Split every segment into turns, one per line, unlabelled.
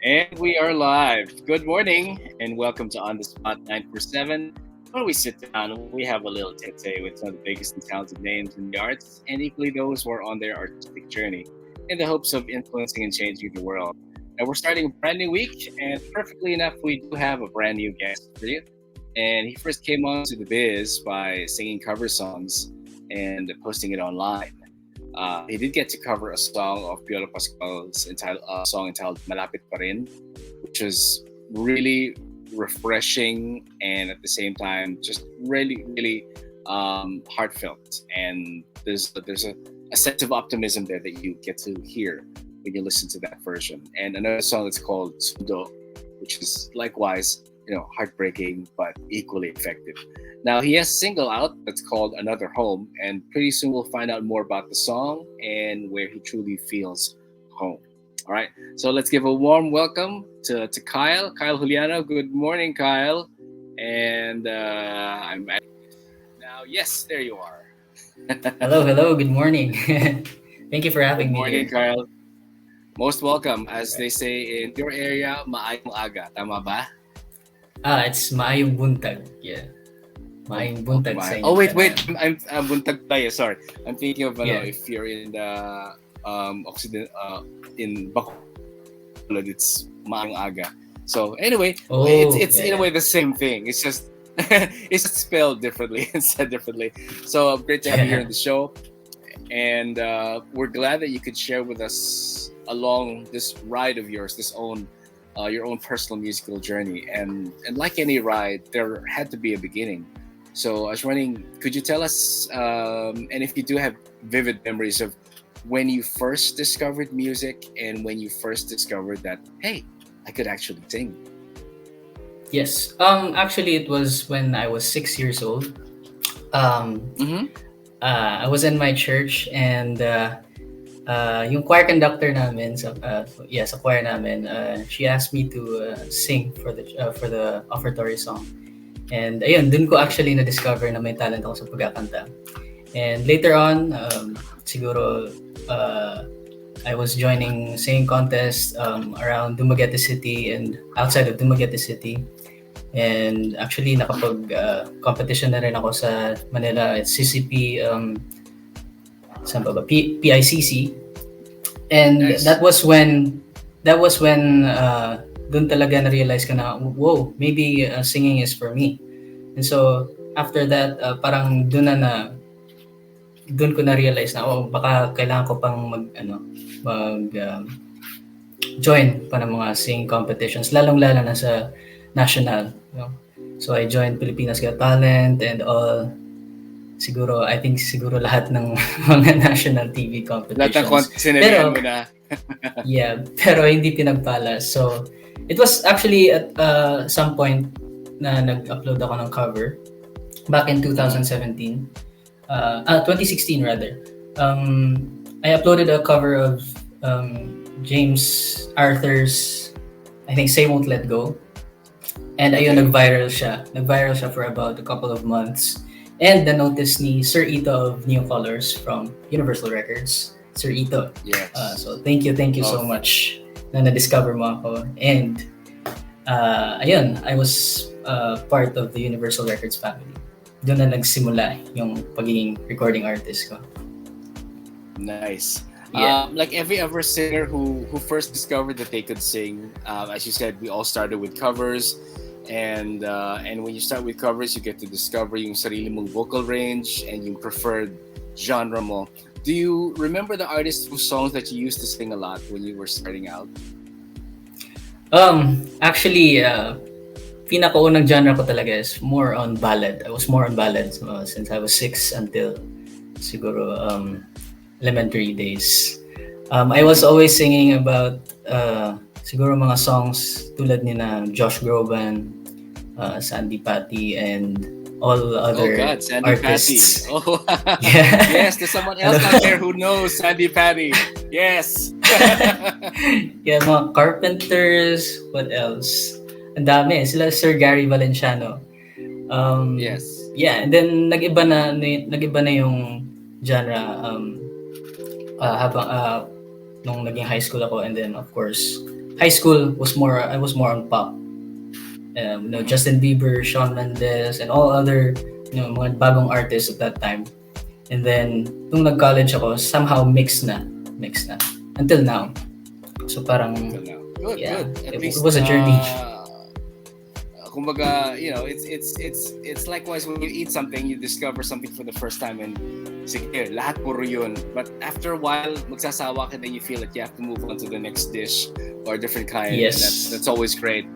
And we are live. Good morning and welcome to On the Spot 947, where we sit down, we have a little tete with some of the biggest and talented names in the arts, and equally those who are on their artistic journey in the hopes of influencing and changing the world. And we're starting a brand new week, and perfectly enough, we do have a brand new guest for you. And he first came onto the biz by singing cover songs and posting it online. He did get to cover a song of Piolo Pascual's song entitled Malapit Pa Rin, which was really refreshing and at the same time just really heartfelt. And there's a sense of optimism there that you get to hear when you listen to that version. And another song that's called Sundo, which is likewise heartbreaking but equally effective. Now he has a single out that's called Another Home, and pretty soon we'll find out more about the song and where he truly feels home. All right, so let's give a warm welcome to Kyle Juliano. Good morning, Kyle. And I'm at now. Yes, there you are.
Hello, good morning. Thank you for
Good
having me
morning,
here.
Kyle. Most welcome. As they say in your area, maayong aga. Tama ba?
It's Maayong Buntag. Yeah, Maayong
Oh,
Buntag sa
my. Oh,
inyong
wait.
tanan.
I'm buntag tayo. Sorry. I'm thinking of
Yeah.
if you're in the Occident in Bacolod, it's maang aga. So anyway,
Oh,
it's
yeah,
in a
yeah.
way the same thing. It's just it's just spelled differently and said differently. So great to have you here on the show, and we're glad that you could share with us along this ride of yours, this own your own personal musical journey. And like any ride, there had to be a beginning. So I was wondering, could you tell us, and if you do have vivid memories of when you first discovered music and when you first discovered that, hey, I could actually sing.
Yes. Actually, it was when I was 6 years old. Um,
Mm-hmm.
I was in my church and yung choir conductor namin sa choir namin, she asked me to sing for the offertory song. And ayun, dun ko actually na-discover na may talent ako sa pagkakanta. And later on, siguro, uh, I was joining singing contests around Dumaguete City and outside of Dumaguete City. And actually, competition na rin ako sa Manila at CCP, saan ba ba? PICC. And
Nice.
that was when dun talaga na-realize ka na, whoa, maybe singing is for me. And so, after that, parang dun ko na-realize na, oh, baka kailangan ko pang mag join pa ng mga singing competitions, lalong-lalo na sa national. So, I joined Pilipinas Got Talent and all. Siguro, I think siguro lahat ng mga national TV
Lahat ng
competitions.
contest sinalihan
Pero,
mo na.
yeah, pero hindi pinagpala. So, it was actually at some point na nag-upload ako ng cover back in
Mhm.
2017. 2016 rather. I uploaded a cover of James Arthur's, I think, Say Won't Let Go. And ayun,
Okay.
nag-viral siya. Nag-viral siya for about a couple of months. And na-notice ni Sir Ito of New Colors from Universal Records. Sir Ito.
Yes.
So thank you so
Of
much na na-discover mo ako. And ayun, I was part of the Universal Records family. Doon na nagsimula yung pagiging recording artist ko.
Nice.
Yeah.
Like every other singer who first discovered that they could sing, as you said, we all started with covers, and when you start with covers, you get to discover yung sarili mong vocal range and yung preferred genre mo. Do you remember the artists whose songs that you used to sing a lot when you were starting out?
Actually, pinakaunang genre ko talaga is more on ballad. I was more on ballads since I was 6 until siguro elementary days. I was always singing about siguro mga songs tulad ni na Josh Groban, Sandy Patty, and all
Oh
other
God, Sandy Patty.
artists.
Oh,
Yeah.
yes, there's someone else out there who knows Sandy Patty. Yes.
Yeah, mga Carpenters, what else? Ang dami, sila Sir Gary Valenciano.
Yes.
Yeah, and then nag-iba na yung genre habang nung naging high school ako, and then of course high school was more I was more on pop.
Mm-hmm.
Justin Bieber, Shawn Mendes, and all other mga bagong artists at that time. And then nung nag-college ako, somehow mixed na until now. So parang
Until now. Good,
yeah,
good. At
it
least
was a journey.
kumbaga, it's likewise when you eat something, you discover something for the first time and sige, lahat puro yun. But after a while, magsasawa ka, then you feel that you have to move on to the next dish or a different kind, and
Yes.
that's always great.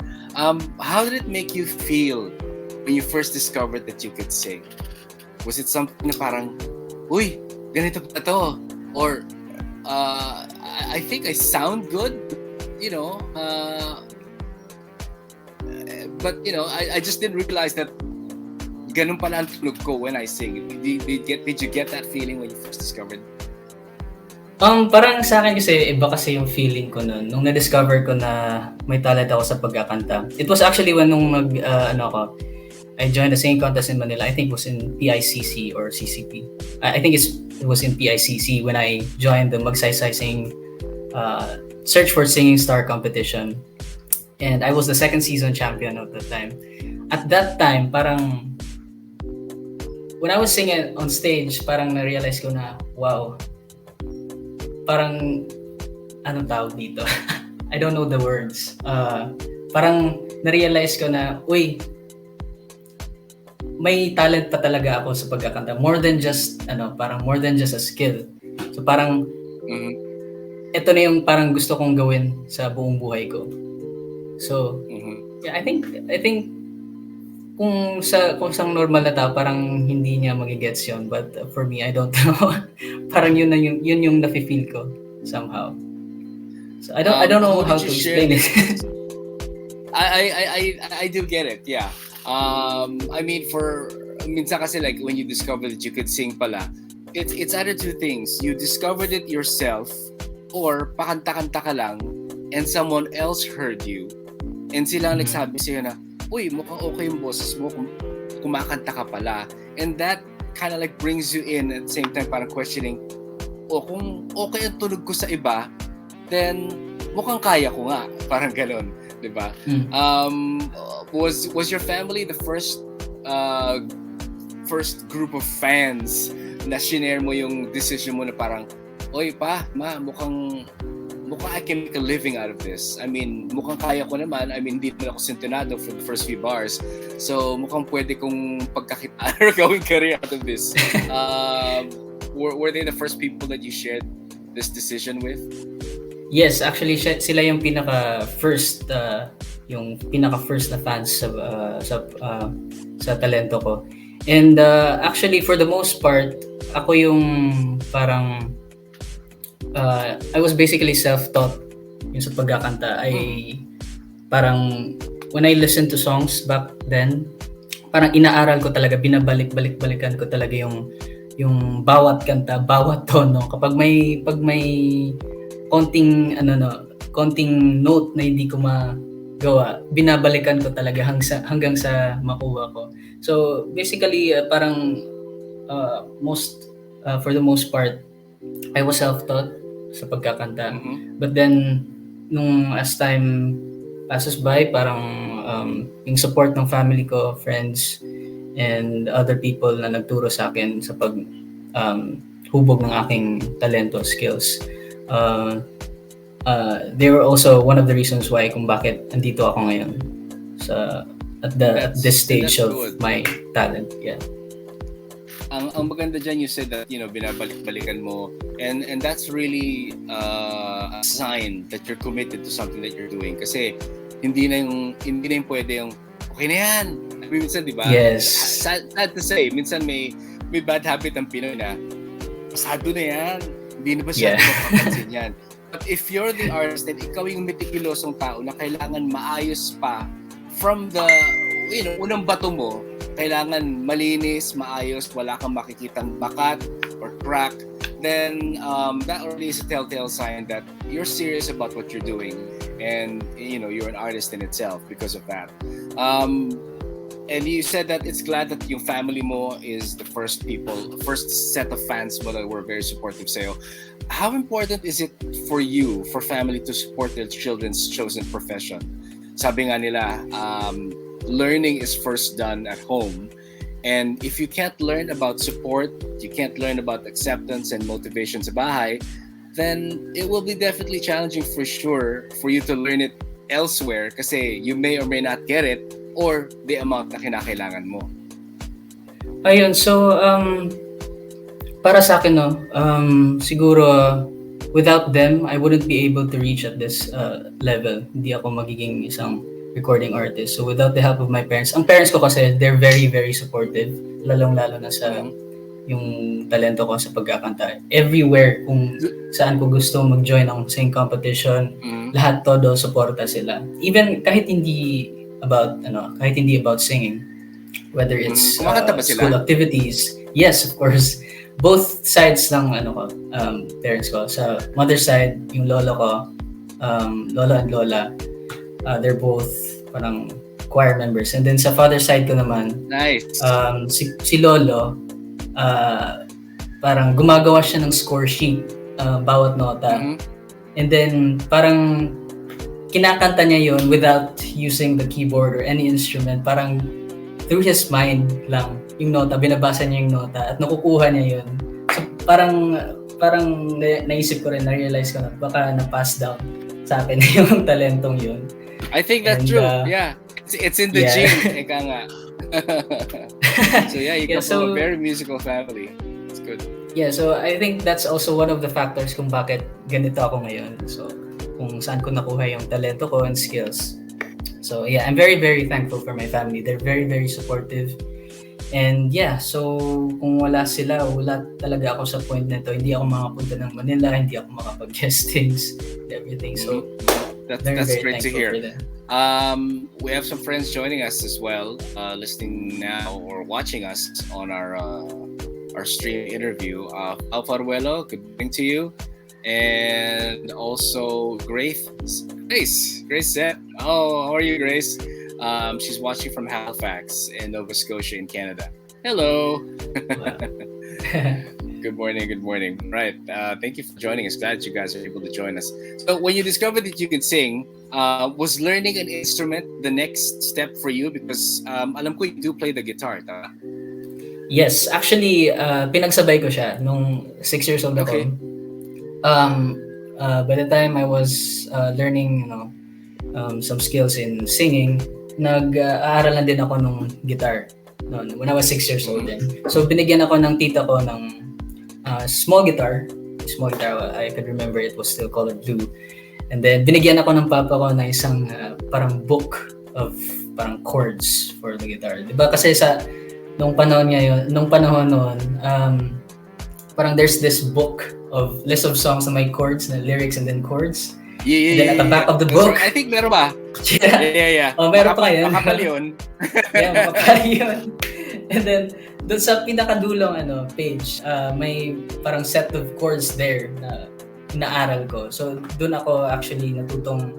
How did it make you feel when you first discovered that you could sing? Was it something na parang, uy, ganito pa to? Or, I think I sound good, you know, but I just didn't realize that ganun pala ang tunog ko when I sing. Did you get that feeling when you first discovered?
Parang sa akin kasi iba kasi yung feeling ko noon nung na-discover ko na may talent ako sa pagkakanta. It was actually when nung I joined the singing contest in Manila. I think it was in PICC or CCP. I think it was in PICC when I joined the Magsaysay Sing Search for Singing Star competition. And I was the second season champion at that time. At that time, parang when I was singing on stage, parang na-realize ko na, wow, parang anong tawag dito? I don't know the words. Parang na-realize ko na, uy, may talent pa talaga ako sa pagkakanta. More than just a skill. So parang
Mm-hmm.
ito na yung parang gusto kong gawin sa buong buhay ko. So, yeah, I think kung sang normal na tao parang hindi niya magigets yun, but for me I don't know. Parang yun yung nafe-feel ko somehow. So I don't know how to explain it.
I do get it, yeah. I mean, minsan kasi like when you discover that you could sing pala, it's either two things. You discovered it yourself or pakanta-kanta ka lang and someone else heard you and sila nagsabi sa'yo na, uy, mukhang okay yung boses mo, kumakanta ka pala. And that kind of like brings you in at the same time parang questioning, kung okay ang tunog ko sa iba, then mukhang kaya ko nga. Parang ganon, di ba? Was your family the first group of fans na shinare mo yung decision mo na parang, oy pa, mukhang I can make a living out of this. I mean, mukhang kaya ko naman. I mean, hindi naman ako sintonado for the first few bars. So, mukhang pwede kong pagkakitaan or gawing career out of this. Were they the first people that you shared this decision with?
Yes, actually, sila yung pinaka-first na fans sa talento ko. And actually, for the most part, ako yung parang I was basically self-taught yung sa pagkakanta. Parang when I listened to songs back then, parang inaaral ko talaga, binabalik-balikan ko talaga yung bawat kanta, bawat tono. Pag may konting note na hindi ko magawa, binabalikan ko talaga hanggang sa makuha ko. So basically parang for the most part I was self-taught sa pagkakanta. But then nung as time passes by, parang yung support ng family ko, friends, and other people na nagturo sa akin sa hubog ng aking talento, skills. They were also one of the reasons why kung bakit andito ako ngayon at this stage of good. My talent. Yeah.
Ang maganda dyan, you said that binabalik-balikan mo, and that's really a sign that you're committed to something that you're doing, kasi hindi na yung pwede yung okay na yan. Minsan, di ba?
Yes.
Sad to say, minsan may bad habit ang Pinoy na pasado na yan, hindi na ba siya mapapansin yan. But if you're the artist and ikaw yung meticulosong tao na kailangan maayos pa from the unang bato mo, kailangan malinis, maayos, wala kang makikitang bakat or crack, then that already is a telltale sign that you're serious about what you're doing, and you're an artist in itself because of that. And you said that it's glad that yung family mo is the first set of fans mo that were very supportive sa'yo. How important is it for you, for family to support their children's chosen profession? Sabi nga nila, learning is first done at home. And if you can't learn about support, you can't learn about acceptance and motivation sa bahay, then it will be definitely challenging for sure for you to learn it elsewhere kasi you may or may not get it or the amount na kinakailangan mo.
Ayun, so para sa akin no, siguro without them I wouldn't be able to reach at this level. Hindi ako magiging isang recording artist. So without the help of my parents, ang parents ko kasi they're very very supportive, lalong-lalo na sa yung talento ko sa pagkakanta. Everywhere kung saan ko gusto mag-join ng sing competition, lahat todo suporta sila. Even kahit hindi about singing, whether it's school activities. Yes, of course. Both sides ng parents ko. Sa mother side, yung lolo ko, lola and lola, they're both parang choir members. And then sa father side ko naman,
nice.
Si lolo, parang gumagawa siya ng score sheet bawat nota. And then parang kinakanta niya yun without using the keyboard or any instrument. Parang through his mind lang yung nota, binabasa niya yung nota at nakukuha niya yun. So parang naisip ko rin, na-realize ko na baka na-pass down sa akin yung talentong yun.
I think that's true. Yeah. It's in the gene. Eka nga. So yeah, you come from a very musical family. It's good.
Yeah, so I think that's also one of the factors kung bakit ganito ako ngayon. So kung saan ko nakuha yung talento ko and skills. So yeah, I'm very very thankful for my family. They're very very supportive. And yeah, so kung wala sila, wala talaga ako sa point na ito. Hindi ako makapunta ng Manila, hindi ako makapag-guestings and everything. So
that's great to hear. We have some friends joining us as well, listening now or watching us on our stream interview. Alfaruelo, good morning to you. And also Grace said, how are you, Grace? She's watching from Halifax in Nova Scotia in Canada. Hello. Good morning. Right. Thank you for joining us. Glad you guys are able to join us. So when you discovered that you could sing, was learning an instrument the next step for you? Because alam ko you do play the guitar, ta?
Yes, actually, pinagsabay ko siya nung 6 years old ako.
Okay.
By the time I was learning, some skills in singing, nag-aaral na din ako nung guitar when I was 6 years old din. So binigyan ako ng tita ko ng small guitar, I could remember it was still colored blue. And then binigyan ako ng papa ko na isang parang book of parang chords for the guitar. 'Di ba kasi nung panahon noon, parang there's this book of list of songs na may chords, na lyrics and then chords.
Yeah.
And then at the back of the book,
I think meron ba?
Yeah. Oh, meron pa yun.
Makapal yun.
Yeah, makapal yun. And then doon sa pinakadulong page, may parang set of chords there na inaaral ko. So doon ako actually natutong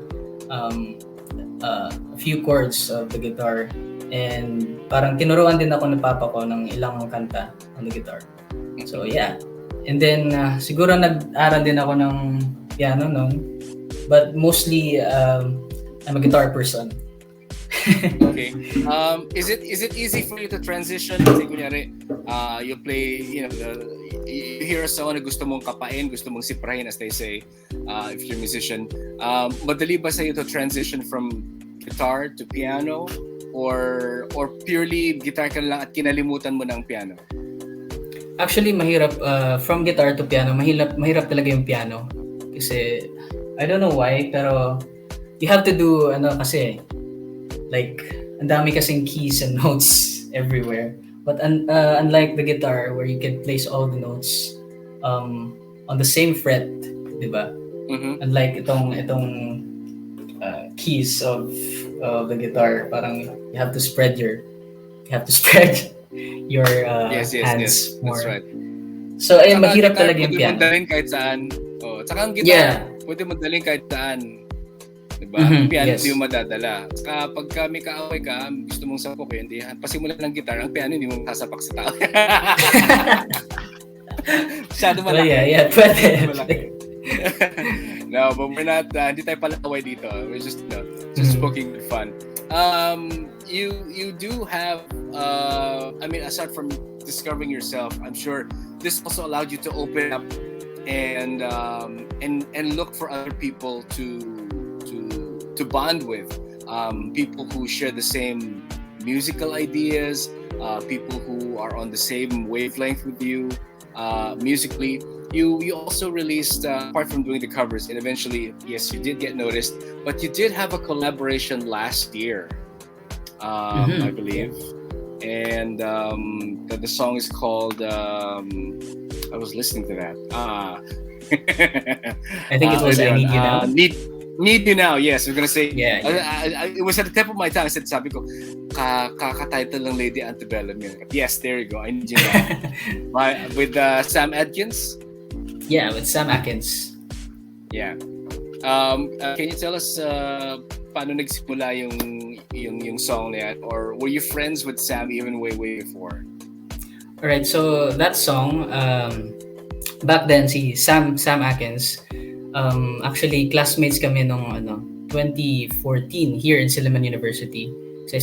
a few chords of the guitar, and parang tinuruan din ako ng papa ko ng ilang kanta on the guitar. So yeah. And then siguro nag-aral din ako ng piano noon, but mostly I'm a guitar person.
Okay. Is it easy for you to transition? Kasi kunyari, you play, you hear a song na gusto mong kapain, gusto mong siprahin, as they say, if you're a musician. Madali ba sa'yo to transition from guitar to piano? Or purely guitar ka lang at kinalimutan mo ng piano?
Actually, mahirap. From guitar to piano, mahirap talaga yung piano. Kasi, I don't know why, pero you have to do, kasi, like, ang dami kasing keys and notes everywhere. But unlike the guitar, where you can place all the notes on the same fret, di ba? Mm-hmm. Unlike itong keys of the guitar, parang you have to spread your hands more.
That's right.
So ayun, mahirap talaga yung piano.
Pwede mo dalhin kahit saan. Tsaka ang guitar, pwede mo dalhin kahit saan. Diba? Ang piano hindi
Yes.
mo madadala. Pagka may kaaway ka, gusto mong sapukin, hindi, pasimulan ng gitar, ang piano hindi mo sasapak sa tao. Masyado
Well, yeah,
malaki.
yeah,
Masyado
pwede.
malaki. No, but we're not, hindi tayo palaway dito. We're just, just
Mhm.
poking fun. You do have, I mean, aside from discovering yourself, I'm sure this also allowed you to open up and look for other people to bond with, people who share the same musical ideas, people who are on the same wavelength with you, musically. You also released, apart from doing the covers, and eventually, yes, you did get noticed, but you did have a collaboration last year, I
Yeah.
believe, and the song is called. I was listening to that.
I think it was
Ano
I
yun?
Need You Now.
Need you now. Yes, I was gonna say.
Yeah, yeah.
It was at the tip of my tongue. I said, sabi ko, kaka-title ng Lady Antebellum yun. But yes, there you go. I need you now. With Sam Atkins.
Yeah, with Sam Atkins.
Yeah. Can you tell us paano nagsimula yung song na yan? Or were you friends with Sam even way before?
All right, so that song, back then si Sam Atkins, actually classmates kami nung 2014 here in Silliman University sa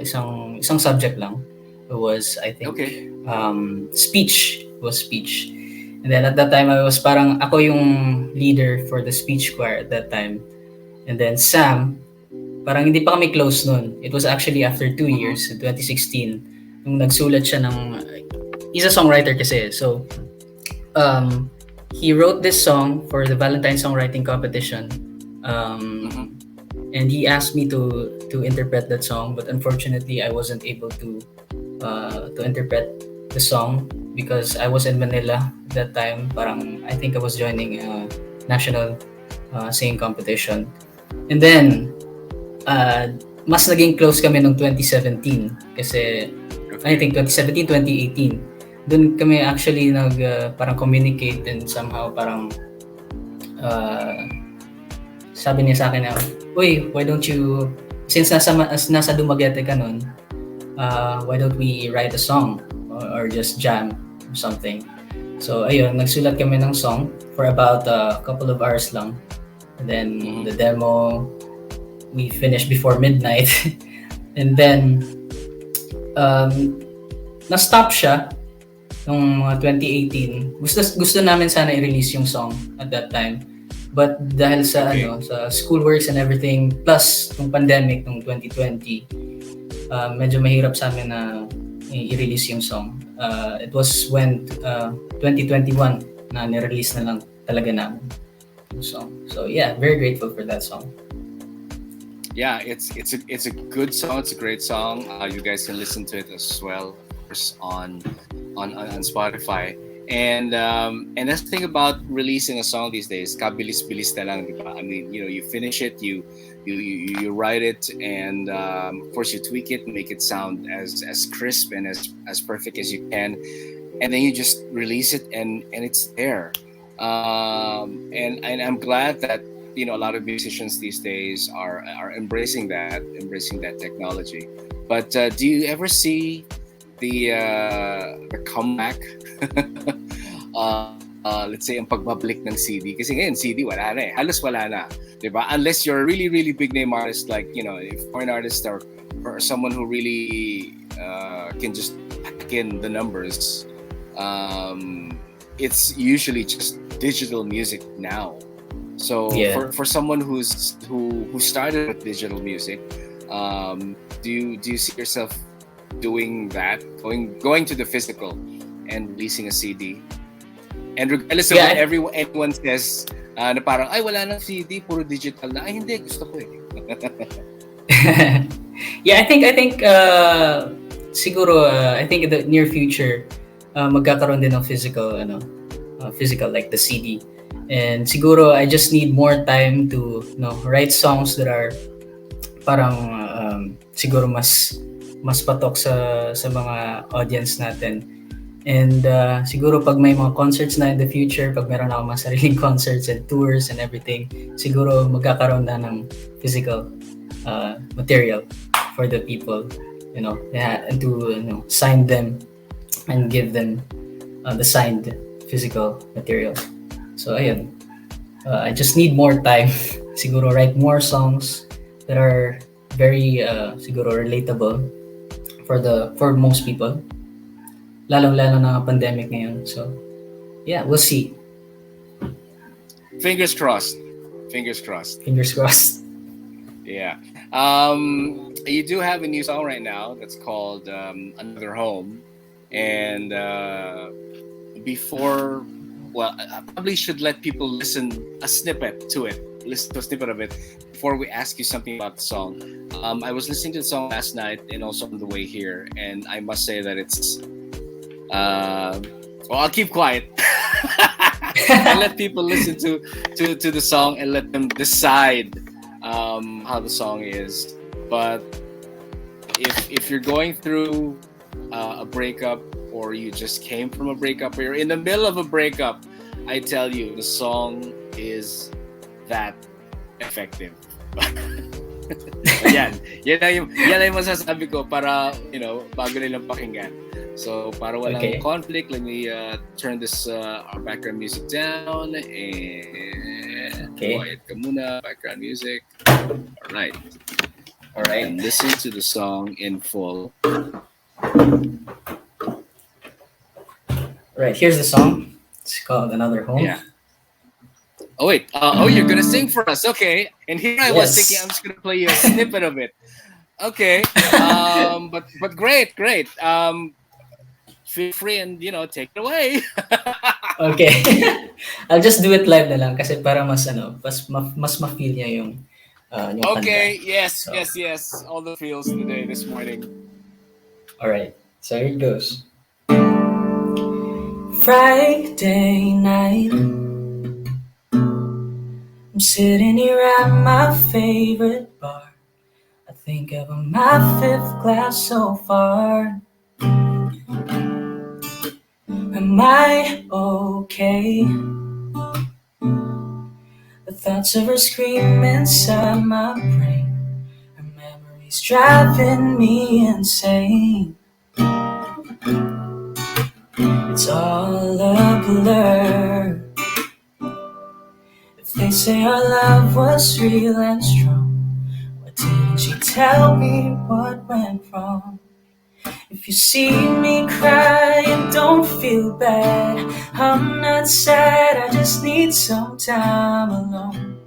isang subject lang. It was, I think,
Okay.
speech. It was speech. And then at that time I was parang ako yung leader for the speech choir at that time. And then Sam, parang hindi pa kami close nun. It was actually after 2 years, in 2016, nung nagsulat siya ng, he's a songwriter kasi. So, he wrote this song for the Valentine Songwriting Competition. And he asked me to interpret that song, but unfortunately I wasn't able to interpret the song because I was in Manila at that time. Parang I think I was joining a national singing competition. And then mas naging close kami nung 2017 kasi I think 2017, 2018. Doon kami actually parang communicate and somehow parang sabi niya sa akin na, uy, why don't you, since nasa Dumaguete ka nun, why don't we write a song or just jam or something. So ayun, nagsulat kami ng song for about a couple of hours lang. And then the demo, we finished before midnight. And then na-stop siya nung 2018. Gusto namin sana i-release yung song at that time. But dahil sa sa schoolworks and everything, plus nung pandemic nung 2020, medyo mahirap sa amin na i-release yung song. It was when 2021 na ni-release na lang talaga namin yung song. So yeah, very grateful for that song.
Yeah, it's a good song. It's a great song. You guys can listen to it as well, of course, on Spotify. And that's the thing about releasing a song these days. Kabilis-bilis na lang, diba? I mean, you finish it, you write it, and of course you tweak it, make it sound as crisp and as perfect as you can, and then you just release it, and it's there. And I'm glad that a lot of musicians these days are embracing that technology. But do you ever see the comeback? Let's say ang pagbabalik ng CD, kasi ngayon CD wala na halos wala na, diba? Unless you're a really really big name artist, like if foreign artist or someone who really can just pack in the numbers. It's usually just digital music now. So for someone who started with digital music, do you see yourself doing that, going to the physical and releasing a CD? And regardless of what anyone says, na parang ay wala nang CD, puro digital na. Ay hindi, gusto ko eh.
Yeah, I think siguro I think in the near future magkakaroon din ng physical like the CD. And siguro I just need more time to write songs that are parang siguro mas patok sa mga audience natin. And siguro pag may mga concerts na in the future, pag meron ako mga sariling concerts and tours and everything, siguro magkakaroon na ng physical material for the people, yeah, and to sign them and give them the signed physical material. So ayun, I just need more time. Siguro write more songs that are very siguro relatable for most people, lalong-lalo na pandemic ngayon. So yeah, we'll see.
Fingers crossed. Fingers crossed.
Fingers crossed.
Yeah. You do have a new song right now that's called Another Home. And before, well, I probably should let people listen a snippet to it. Listen to a snippet of it before we ask you something about the song. I was listening to the song last night and also on the way here, and I must say that it's. Well, I'll keep quiet. And let people listen to the song and let them decide how the song is. But if you're going through a breakup, or you just came from a breakup, or you're in the middle of a breakup, I tell you, the song is that effective. yan ang masasabi ko para, bago nilang pakinggan. So, para walang conflict, let me turn this our background music down, and quiet ka muna, background music. All right. And listen to the song in full.
Right, here's the song. It's called Another Home.
Yeah. Oh wait. You're gonna sing for us. Okay. And here I was thinking I'm just gonna play you a snippet of it. Okay. But great. Feel free and take it away.
Okay. I'll just do it live na lang kasi para mas ma-feel niya yung
okay.
kanta.
Yes. All the feels today this morning.
All right. So here it goes. Friday night, I'm sitting here at my favorite bar. I think I'm on my 5th glass so far. Am I okay? The thoughts of her scream inside my brain. Her memories driving me insane. It's all a blur. If they say our love was real and strong, why didn't she tell me what went wrong? If you see me crying, don't feel bad. I'm not sad, I just need some time alone.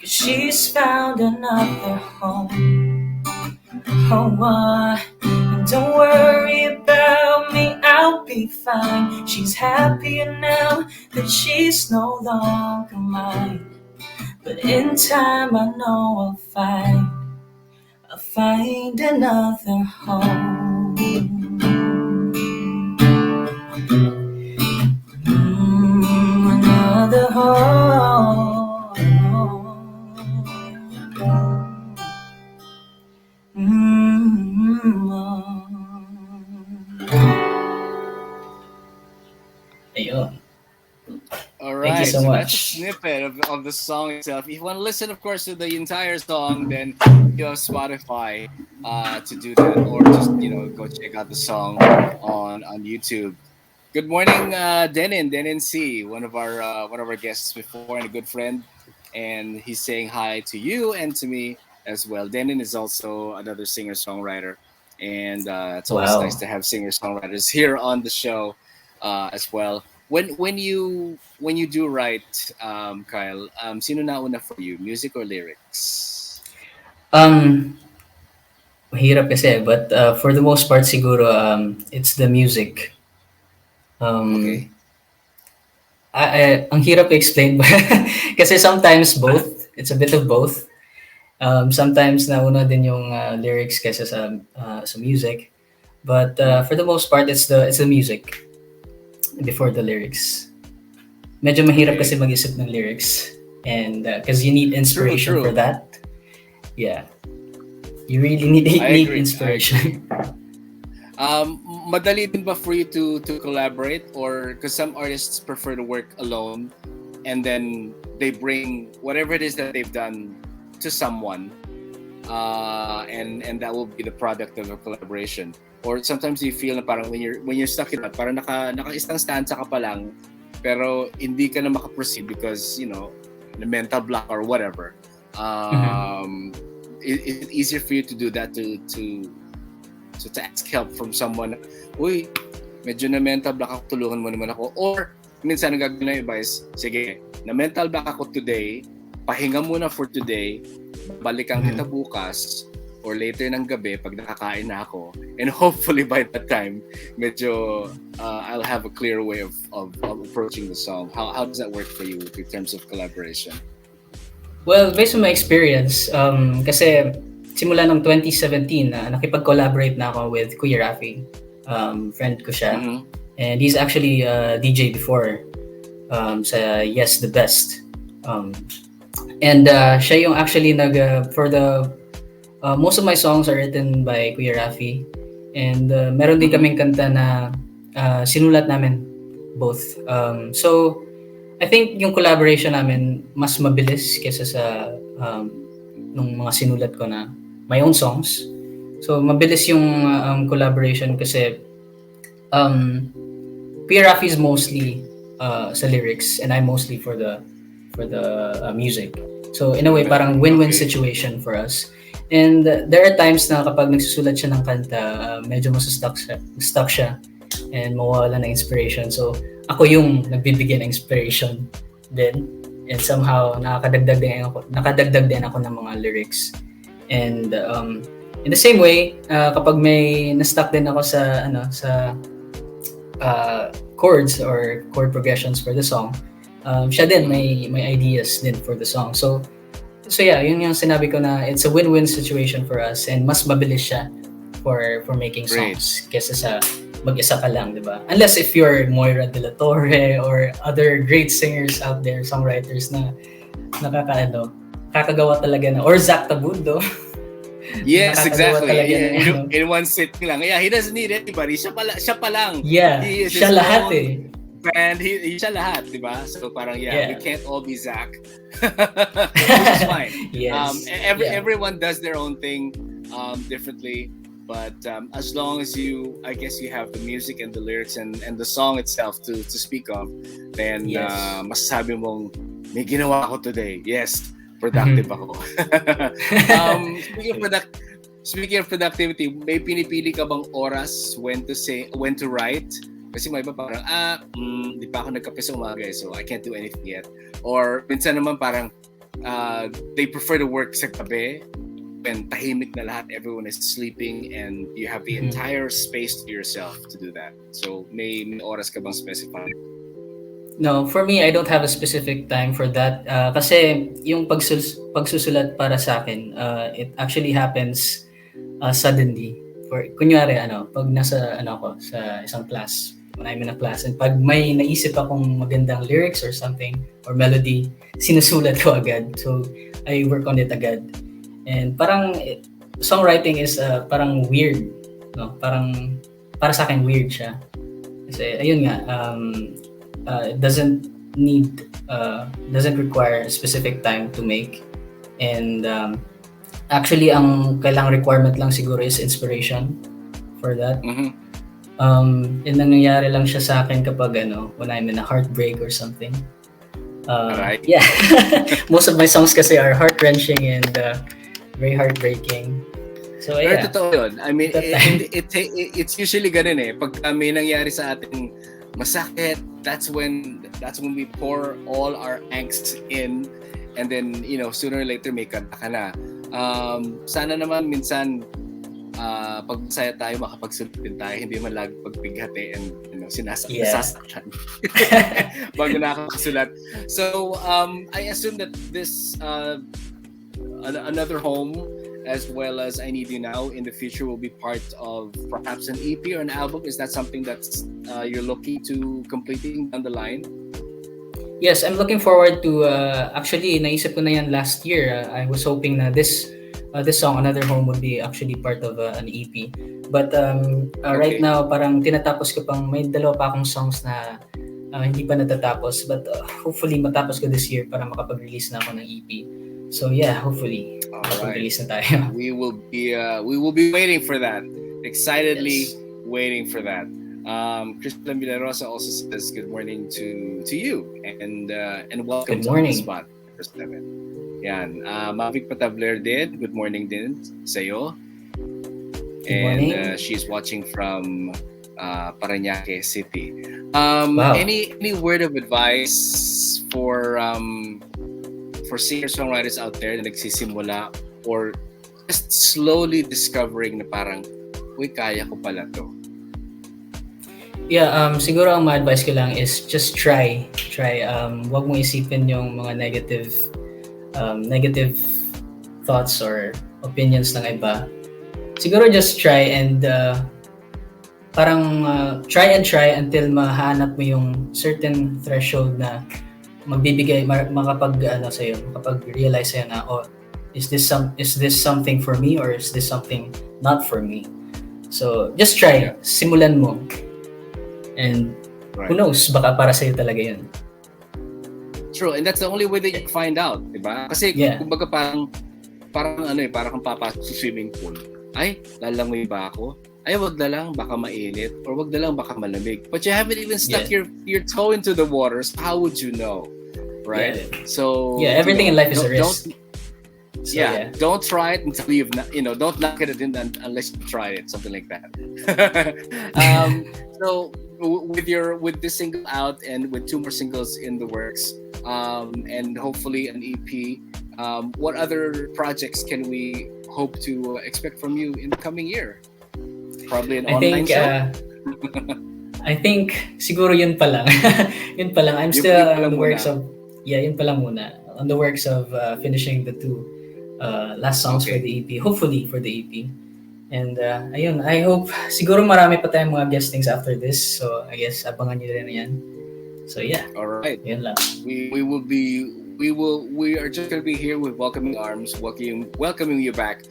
'Cause she's found another home. And don't worry about me, I'll be fine. She's happier now that she's no longer mine. But in time I know I'll find another home. Another home.
All right,
thank you so much.
That's a snippet of the song itself. If you want to listen, of course, to the entire song, then you have Spotify to do that, or just go check out the song on YouTube. Good morning, Denin C, one of our guests before and a good friend, and he's saying hi to you and to me as well. Denin is also another singer-songwriter, and it's always nice to have singer-songwriters here on the show as well. When you do write, Kyle, sino nauna for you, music or lyrics?
Mahirap kasi, but for the most part siguro it's the music.
Okay.
Ang hirap i-explain kasi sometimes both. It's a bit of both. Sometimes nauna din yung lyrics kaysa sa music, but for the most part it's the music before the lyrics. Medyo mahirap kasi mag-isip ng lyrics, and because you need inspiration for that. Yeah, you really need inspiration.
madali din ba for you to collaborate, or because some artists prefer to work alone and then they bring whatever it is that they've done to someone, and that will be the product of a collaboration. Or sometimes you feel na parang when you're stuck in that, parang naka isang stanza ka pa lang, pero hindi ka na makaproceed because the mental block or whatever. Is it easier for you to do that, to ask help from someone? Uy, medyo na mental block ako, tulungan mo naman ako. Or minsan ang gagawin na iba is, sige, na mental block ako today, pahinga muna for today, balikan kita bukas or later ng gabi pag nakakain na ako, and hopefully by that time medyo I'll have a clear way of approaching the song. How does that work for you in terms of collaboration?
Well, based on my experience, kasi simula ng 2017 na nakipag-collaborate na ako with Kuya Rafi. Friend ko siya. And he's actually a DJ before sa Yes the Best. And siya yung actually for the most of my songs are written by Kuya Rafi. And meron din kaming kanta na sinulat namin both. So I think yung collaboration namin mas mabilis kaysa sa nung mga sinulat ko na my own songs. So mabilis yung collaboration kasi Kuya Rafi is mostly sa lyrics and I'm mostly for the music. So in a way parang win-win situation for us. And there are times na kapag nagsusulat siya ng kanta, medyo stuck siya and mawawala ng inspiration. So ako yung nagbibigay ng inspiration din, and somehow nakadagdag din ako ng mga lyrics. And in the same way, kapag may na-stuck din ako sa chords or chord progressions for the song, siya din may ideas din for the song. So yeah, yun yung sinabi ko na it's a win-win situation for us and mas mabilis siya for making songs kesa sa mag-isa ka lang, di ba? Unless if you're Moira de la Torre or other great singers out there, songwriters na kakagawa talaga na, or Zach Tabudo.
Yes, exactly. Yeah, in one sitting lang. Yeah, he doesn't need anybody. Siya pa lang.
Yeah, siya lahat
And he siya lahat, di ba? So parang we can't all be Zach. Which is fine.
Yes.
Everyone does their own thing differently. But as long as you have the music and the lyrics and the song itself to speak of, then masasabi mong may ginawa ako today. Yes, productive ako. Speaking of productivity, may pinipili ka bang oras when to write? Kasi may iba parang, di pa ako nagkape sa umaga so I can't do anything yet. Or minsan naman parang they prefer to work sa gabi when tahimik na lahat, everyone is sleeping and you have the entire space to yourself to do that. So may oras ka bang specify?
No, for me, I don't have a specific time for that. Kasi yung pagsusulat para sa akin, it actually happens suddenly. Kunyari, pag nasa ako sa isang class, when I'm in a class, and pag may naisip akong magandang lyrics or something, or melody, sinusulat ko agad. So I work on it agad. And parang songwriting is parang weird, no? Parang para sa akin weird siya. Kasi ayun nga, it doesn't require a specific time to make. And actually ang kailangang requirement lang siguro is inspiration for that. And nangyayari lang siya sa akin kapag when I'm in a heartbreak or something.
Right.
Yeah. Most of my songs kasi are heart-wrenching and very heartbreaking. So yeah.
Pero totoo yun. I mean, it's usually ganun pag may nangyari sa ating masakit, that's when we pour all our angst in, and then sooner or later may kanta ka na. Sana naman minsan pag masaya tayo, makapagsulat tayo, hindi man lagi pagbighati and nasasaktan bago nakakasulat. So I assume that this Another Home as well as I Need You Now in the future will be part of perhaps an EP or an album. Is that something that's you're looking to completing down the line?
Yes, I'm looking forward to actually naisip ko na yan last year. I was hoping na this this song Another Home would be actually part of an EP. But right
Okay.
now parang tinatapos ko pang may dalawa pa akong songs na hindi pa natatapos, but hopefully matapos ko this year para makapag-release na ako ng EP. So yeah, hopefully
All right.
makapag-release na tayo.
We will be waiting for that. Excitedly
Yes.
waiting for that. Christian Villarosa also says good morning to you and welcome
Good
to On the
morning.
Spot number 7. Yan. Mavic Patabler did. Good morning din sa'yo.
Good
And
morning.
she's watching from Parañaque City.
Wow.
Any word of advice for singer-songwriters out there na nagsisimula or just slowly discovering na parang, uy, kaya ko pala to.
Yeah, siguro ang ma-advise ko lang is just try. Wag mong isipin yung mga negative thoughts or opinions ng iba. Siguro just try and try until mahanap mo yung certain threshold na makapag-realize sa'yo na, oh, is this something for me or is this something not for me? So just try, simulan mo, and who knows, baka para sa'yo talaga yun.
True, and that's the only way that you find out, diba? Kasi kumbaga parang kang papasok sa swimming pool. Ay, lalangoy ba ako? Ay, wag na lang, baka mainit, or wag na lang, baka malamig. But you haven't even stuck your toe into the water, so how would you know? Right?
Yeah.
So
everything in life is a risk.
Don't try it until you've not, don't knock it in unless you've tried it, something like that. So with this single out and with 2 more singles in the works, and hopefully an EP, what other projects can we hope to expect from you in the coming year? Probably an online show?
I think siguro yun pa lang. Yun pa lang. I'm still on the works of yun pa lang muna. On the works of finishing the 2 last songs for the EP. Hopefully for the EP. And ayun, I hope siguro marami pa tayong mga guestings after this. So I guess abangan niyo rin yan. So yeah.
All right.
Yun lang.
We are just going to be here with welcoming arms, welcoming you back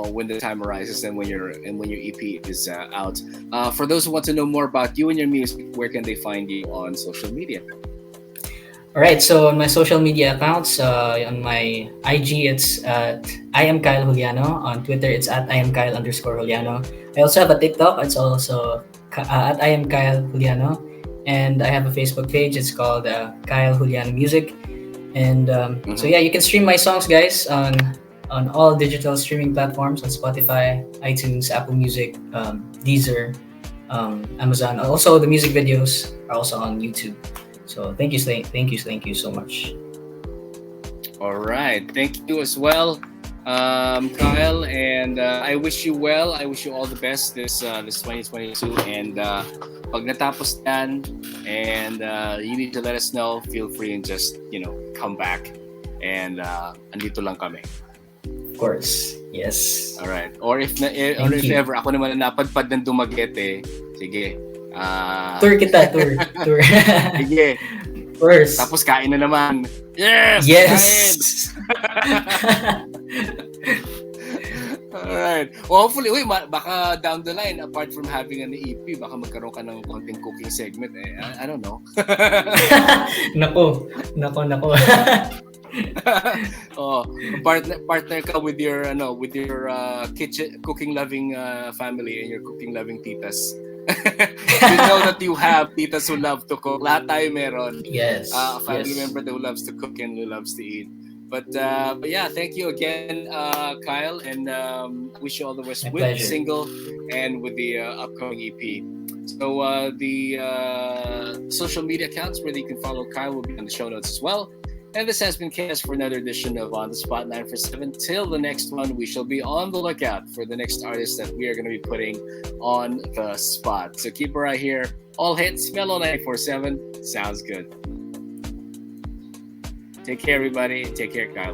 when the time arises and when your EP is out. For those who want to know more about you and your music, where can they find you on social media?
All right, so on my social media accounts, on my IG, it's at I am Kyle Juliano. On Twitter, it's at I am Kyle_Juliano. I also have a TikTok. It's also at I am Kyle Juliano. And I have a Facebook page. It's called Kyle Juliano Music. And so yeah, you can stream my songs, guys, on all digital streaming platforms, on Spotify, iTunes, Apple Music, Deezer, Amazon. Also, the music videos are also on YouTube. So thank you so much.
All right, thank you as well, Kyle, and I wish you well. I wish you all the best this 2022, and pag natapos yan, and you need to let us know, feel free and just come back, and andito lang kami.
Of course, yes.
All right, or if ever ako naman napadpad ng Dumaguete, sige.
Tour.
Sige.
First.
Tapos kain na naman. Yes! Alright. Well, hopefully, baka down the line, apart from having an EP, baka magkaroon ka ng konting cooking segment. I don't know.
Nako.
Partner ka with your kitchen cooking loving family and your cooking loving titas. You know that you have titas who love to cook. Lahat tayo meron.
Yes.
A family member who loves to cook and who loves to eat. But yeah, thank you again, Kyle, and wish you all the best with the single and with the upcoming EP. So the social media accounts where you can follow Kyle will be in the show notes as well. And this has been KS for another edition of On the Spot 947. Till the next one, we shall be on the lookout for the next artist that we are going to be putting on the spot. So keep it right here. All hits, Mellow 947. Sounds good. Take care, everybody. Take care, Kyle.